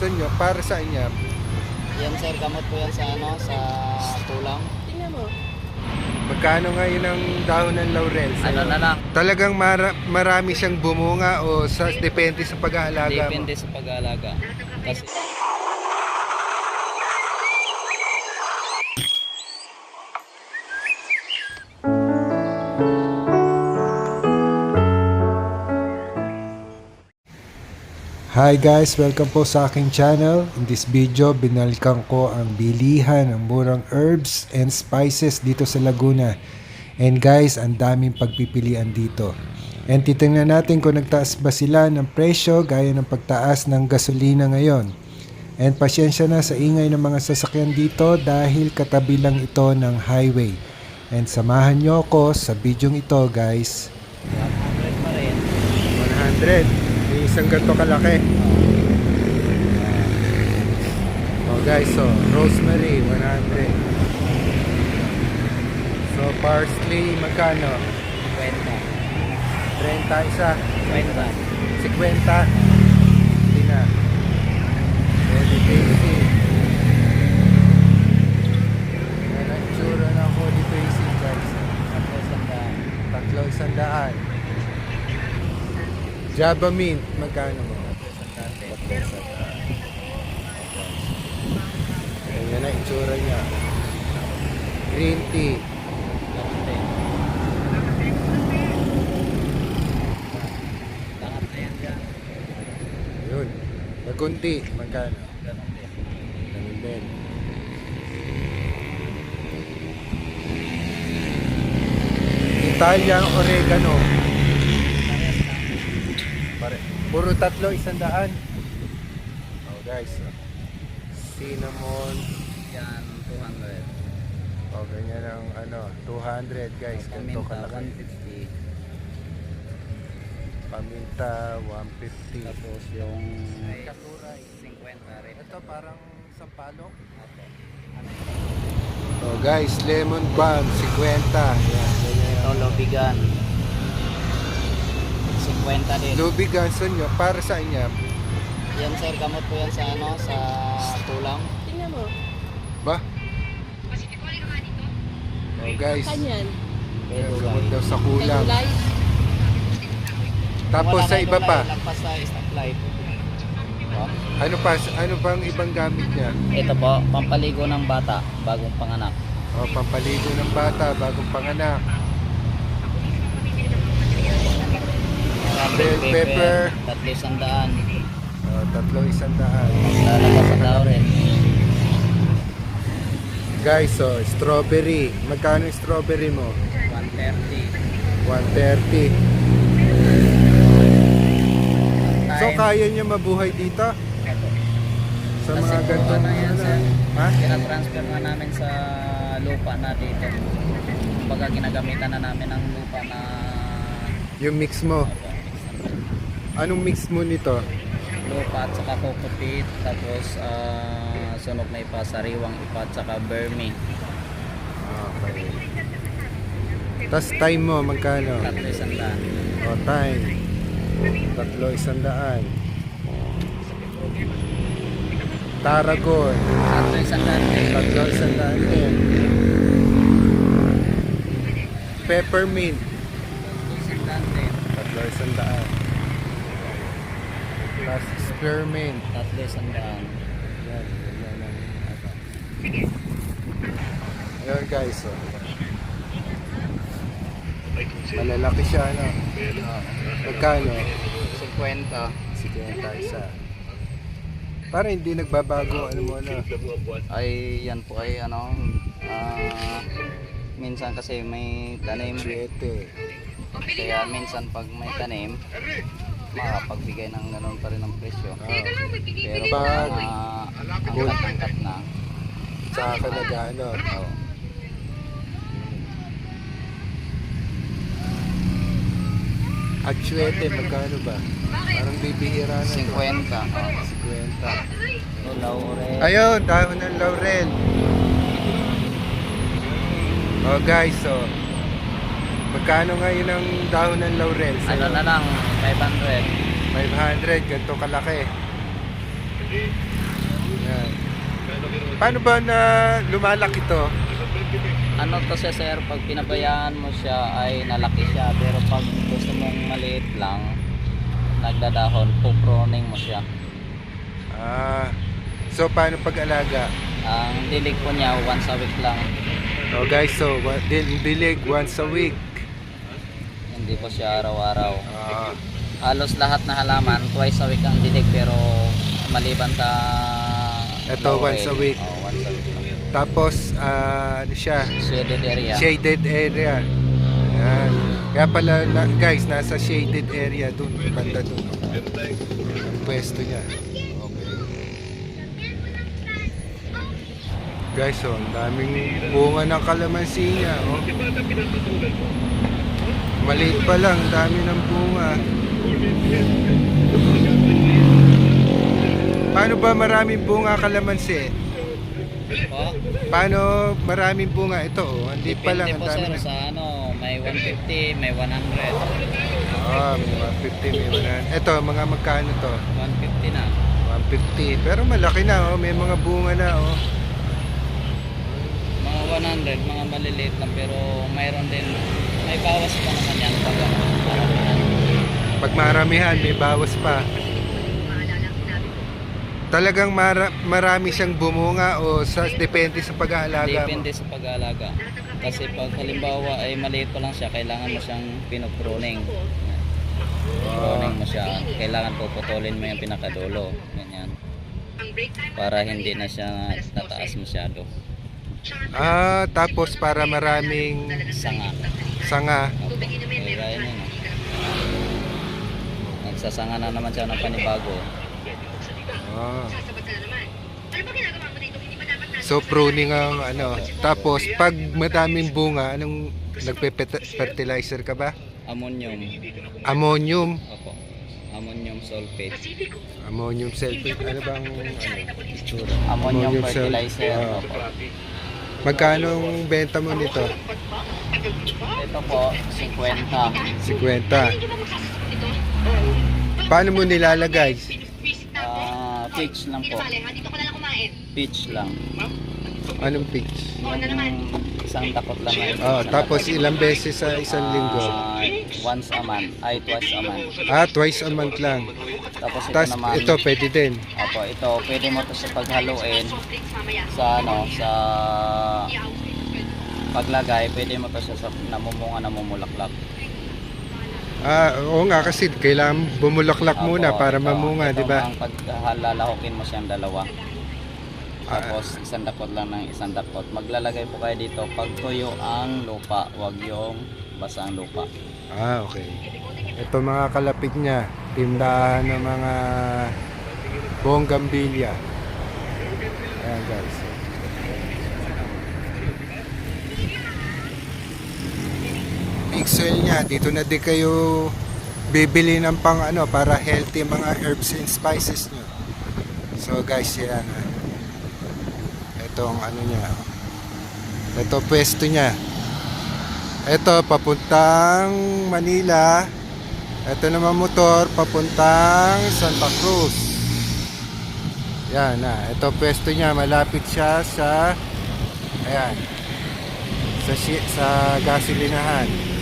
gusto nyo, para sa inyo. Yan sir, gamot po yan sa ano, sa tulang. Tingnan mo. Magkano ngayon ang dahon ng laurel? Ano na lang, Talagang marami siyang bumunga o depende sa pag-aalaga mo? depende sa pag-aalaga. Kasi Hi guys! Welcome po sa aking channel. In this video, binalikan ko ang bilihan ng murang herbs and spices dito sa Laguna. And guys, ang daming pagpipilian dito. And titingnan natin kung nagtaas ba sila ng presyo gaya ng pagtaas ng gasolina ngayon. And pasyensya na sa ingay ng mga sasakyan dito dahil katabi lang ito ng highway. And samahan nyo ako sa video ito guys. 100 pa rin. 100. May isang ganito kalaki. Oh guys, so rosemary 100. So parsley magkano? 20. 30 isa. 20. 50. Hindi na. Holy basil. Yan ang tsura ng holy basil guys. Tatlo isandaan. Java mint magkano mo? Yan ang itsura niya. Green tea. Yun. Bagunti. Magkano? Ganun din. Italian oregano. Puro tatlo, 100. Oh guys. Cinnamon. Yan, 200. Oh, ganyan ang ano, 200 guys. Ganito Paminta, kalaki. 150. Paminta, 150. Tapos yung Katuray. 50 rin. Ito parang sampalok. Apo. Oh guys, lemon balm, 50. Yan, ganyan. Ito, lobigan. 50 din. Lubigan, nyo, para sa inyo. Yan sir, gamot po yan sa ano, sa tulang. Tingnan mo. Ba? Oh guys, Kanyan. gamot daw sa Kay kulang. gulay. Tapos sa iba pa, Lagpas sa stoplight. ano pa, ano pang ibang gamit niya? Ito po, pampaligo ng bata, bagong panganak. O, pampaligo ng bata, bagong panganak. Bell pepper. 300. O, tatlo 100. Lalabas sa daw rin. Guys, so, strawberry. Magkano yung strawberry mo? 130. 130. So, kaya niya mabuhay dito? Sa Kasi mga po, ganitong ano yan, sir? Ha? Kina-transfer na namin sa lupa na dito. Kumbaga ginagamitan na namin ang lupa na Yung mix mo. Anong mix mo nito? lupa at saka coco peat, tapos sunog na ipa, sariwang ipa at saka vermi. Okay. Tas time mo, magkano? 300. O, time. Tatlo 100. Tarragon. 300. Tatlo 100 din. Peppermint. 300. Tatlo 100. Plus spearmint. 300. Yan, yan ang ano. Ayun guys, oh. Malalaki siya, ano? Magkano? 50. Sige, tayo isa. Para hindi nagbabago, ano mo na. Ay yan po ay ano, minsan kasi may tanim, 7. kaya minsan pag may tanim makapagbigay ng ganoon pa rin ang presyo. Pero pag angkat-angkat na, Tsaka ka nag-ano. oh, Actuete, magkano ba? Parang bibihira na. 50. 50. Laurel. Ayun, dahon ng laurel. Oh guys, so magkano ngayon ang dahon ng laurel? Ano na lang, 500. 500, ganito kalaki. Paano ba na lumalaki to? Ano to siya sir, pag pinabayaan mo siya ay nalaki siya, pero pag gusto mong maliit lang, nagdadahon, puproning mo siya. So paano pag-alaga? Ang dilig po niya once a week lang, Oh guys, so dilig once a week. hindi po siya araw-araw. Ah, Halos lahat na halaman twice a week ang dilig, pero maliban sa Ito, once a week. once a week lang. tapos ano siya? Shaded area. Shaded area. Ayan. Kaya pala guys, nasa shaded area dun, banda dun. Ang pwesto niya. Okay. Guys, oh, ang daming bunga ng kalamansi niya. Oh. Maliit pa lang, dami ng bunga. Paano ba maraming bunga kalamansi? Po. Paano maraming bunga? Ito, oh, hindi pa lang. Depende po Ang dami sir na. sa ano, may 150, may 100. May 150, may 100. Ito, mga magkano to? 150 na. 150. Pero malaki na, oh. May mga bunga na, oh. Mga 100, mga maliliit lang, pero mayroon din, may bawas pa naman yan pag maramihan. Pag maramihan, may bawas pa. Talagang marami siyang bumunga o depende sa pag-aalaga mo? Depende sa pag-aalaga. Kasi pag halimbawa ay maliit pa lang siya, kailangan mo siyang pinupruning. Pruning mo siya, kailangan puputulin mo yung pinakadulo. Ganyan. Para hindi na siya tataas masyado. Tapos para maraming Sanga. sanga. Opo. Eh, gaya niya, no? Nagsasanga na naman siya ng panibago. Ah. So pruning ang ano. Tapos pag madaming bunga, anong nagpe-fertilizer ka ba? Ammonium. Ammonium. Opo. Ammonium sulfate. Ammonium sulfate. Ano bang itsura? Ammonium sulfate. fertilizer. Ah. Opo. Magkano ang benta mo nito? Ito po, 50. 50. Paano mo nilalagay? Pitch lang po. Pitch lang. Anong pitch? Yung isang takot lang na. Tapos ilang beses sa isang linggo? Once a month. Ay, twice a month. Twice a month lang. Tapos ito Tapos naman. ito pwede din. Opo, ito pwede mo to sa paghaluin sa ano, sa paglagay, pwede mo to sa namumunga, namumulaklak. Oo nga kasi kailangan bumulaklak Opo, muna para ito, mamunga, ito di ba? ang paghalalahokin mo siyang dalawa. Tapos isang dakot lang ng isang dakot. Maglalagay po kayo dito pag tuyo ang lupa, wag yung basa ang lupa. Okay. Ito mga kalapit niya, tindahan ng mga bonggambilya. Ayan guys. Big soil niya, dito na di kayo bibili ng pang ano para healthy mga herbs and spices nyo. So guys, yan. Itong ano niya. Ito pwesto niya. Ito papuntang Manila. Ito naman motor papuntang Santa Cruz. Yan na. Ito pwesto niya. Malapit siya sa ayan. Sa gasolinahan.